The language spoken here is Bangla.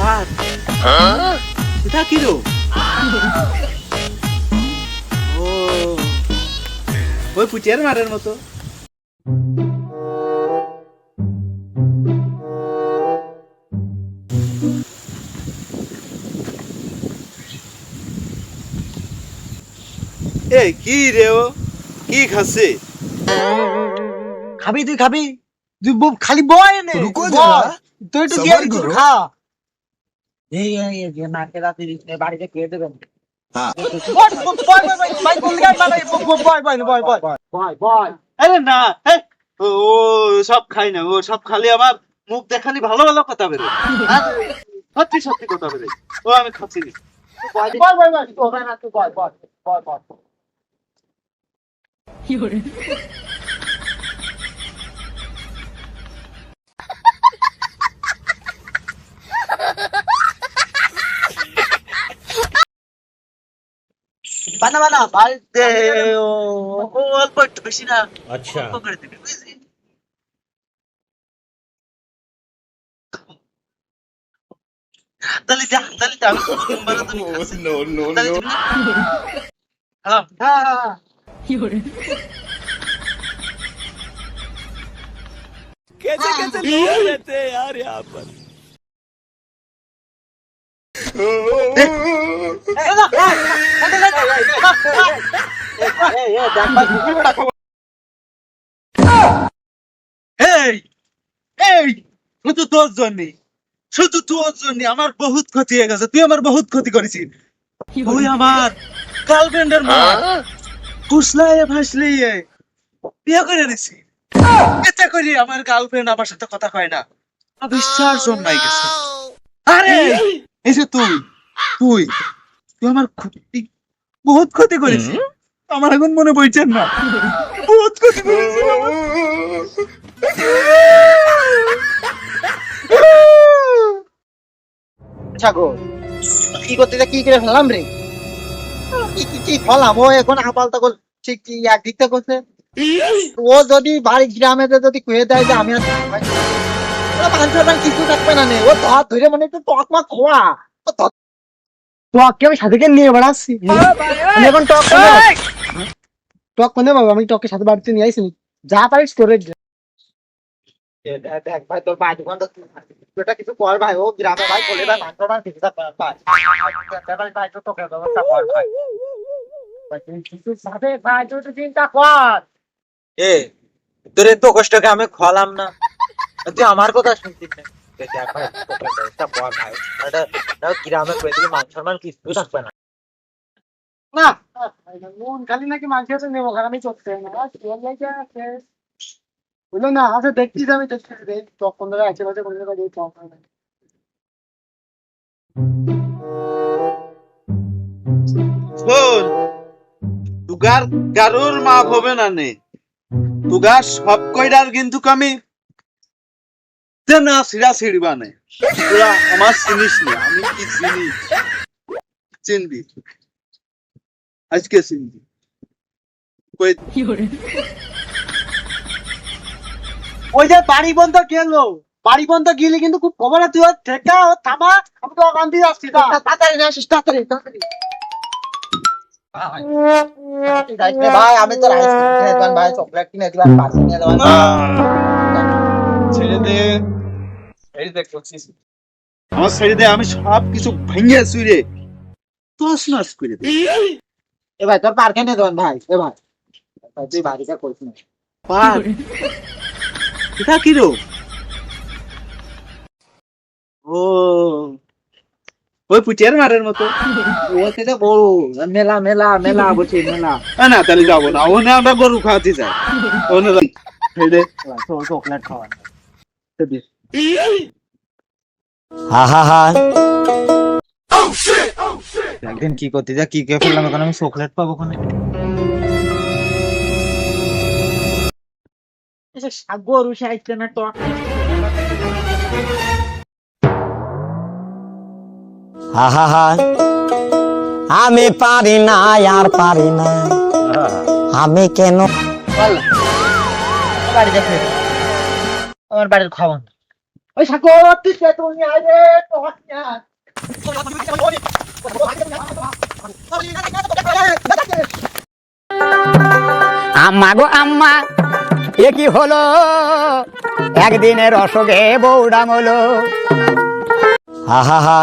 পার এটা কি রো ও ওই পুটিয়ার মারের মতো এই কি রে ও কি খাচ্ছে খাবি তুই খাবি তুই খালি বয় নে তুই তো গিয়ে কিছু খা এই নাকে রাতে বাড়িতে খেয়ে দেবেন আরে না ও সব খাই না ও সব খালি আমার মুখ দেখালি ভালো ভালো কথা বেরো সত্যি সত্যি কথা বেরো ও আমি খাচ্ছি না বানা বানা বাড়িতে ও অল্প একটু বেশি না अच्छा অল্প করে দিবি বুঝলি তাহলে আমি বলো তুমি হ্যালো হ্যাঁ कैसे कैसे लोग रहते हैं यार यहाँ पर শুধু তোর জন্য আমার বহুত ক্ষতি হয়ে গেছে তুই আমার বহুত ক্ষতি করেছিস ওই আমার গার্লফ্রেন্ডের মা ফুসলাইয়ে ফাসলিয়ে বিয়ে করে দিছি এতে করে আমার গার্লফ্রেন্ড আমার সাথে কথা কয় না বিশ্বাস জন্মাই গেছে আরে এই যে তুই তুই তুই আমার ক্ষতি বহুত ক্ষতি করেছিস আমার এখন মনে পড়ছেন না বহুত ক্ষতি করেছিস ছাগো কি করতে কি করে ফেললাম রে কি ফলাম ও এখন আপালতা কর ঠিক কি একদিকটা করছে ও যদি বাড়ি গ্রামে যদি কয়ে দেয় যে আমি আর কিছু থাকবে না নে ও ধরে মানে একটু টক মা খোয়া টককে আমি সাথে নিয়ে বেড়াচ্ছি আমি এখন টক কোনে বাবা আমি টকের সাথে বাড়িতে নিয়ে আইসি যা পারিস করে দেখ ভাই তোর ভাই দোকান তো এটা কিছু কর ভাই ও গ্রামে ভাই বলে ভাই মাত্র না কিছু ভাই ভাই তো তোকে ব্যবস্থা কর ভাই কিছু সাথে ভাই তুই তো চিন্তা কর এ তোর এত কষ্টকে আমি খোয়ালাম না তুই আমার কথা শুনছিস না দেখ ভাই তোকে ব্যবস্থা কর ভাই এটা গ্রামে কই দিলে মান সম্মান কিছু থাকবে না না মন খালি নাকি মাংস তো নেবো কারণ আমি চলতে না বললো না আচ্ছা দেখছিস আমি দেখছি তখন ধরে আশেপাশে কোনো জায়গায় টক শোন তুগার কারোর মাপ হবে না নে তুগার সব কয়টার কিন্তু আমি না সিরা ছিড়বা নে তোরা আমার চিনিস না আমি কি চিনি চিনবি আজকে চিনবি কই ওই যে বাড়ি বন্ধ গেল বাড়ি বন্ধ গেলে কিন্তু খুব খবর তুই ঠেকা থামা আমি তো ওখান দিয়ে আসছি তাড়াতাড়ি আসিস তাড়াতাড়ি ভাই আমি তো ভাই চকলেট কিনে দিলাম পার্সেল নিয়ে দেবেন ছেড়ে দে এই দেখ করছিস আমার ছেড়ে দে আমি সব কিছু ভেঙে চুরে তোস নাস করে দে এ ভাই তোর পার্কে নিয়ে দেবেন ভাই এ ভাই তুই বাড়িটা করিস না পার এটা কি রো ও ওই পুটিয়ার মারের মতো ওতে তো বড় মেলা মেলা মেলা বলছি মেলা না তাহলে যাবো না ওনে আমরা গরু খাওয়াতে যাই ওনে হেডে চকলেট খাওয়া একদিন কি করতে যা কি কে ফেললাম এখন আমি চকলেট পাবো ওখানে গরু সাইতে না টক আমি পারি না আর পারি না আমি কেন বাড়ি দেখে আমার বাড়ির খাওয়ান ওই সাগর তুই তুমি আয় রে টক মাগো আম্মা এ কি হলো, একদিনের অসুখে বউডাম হলো। হা হা হা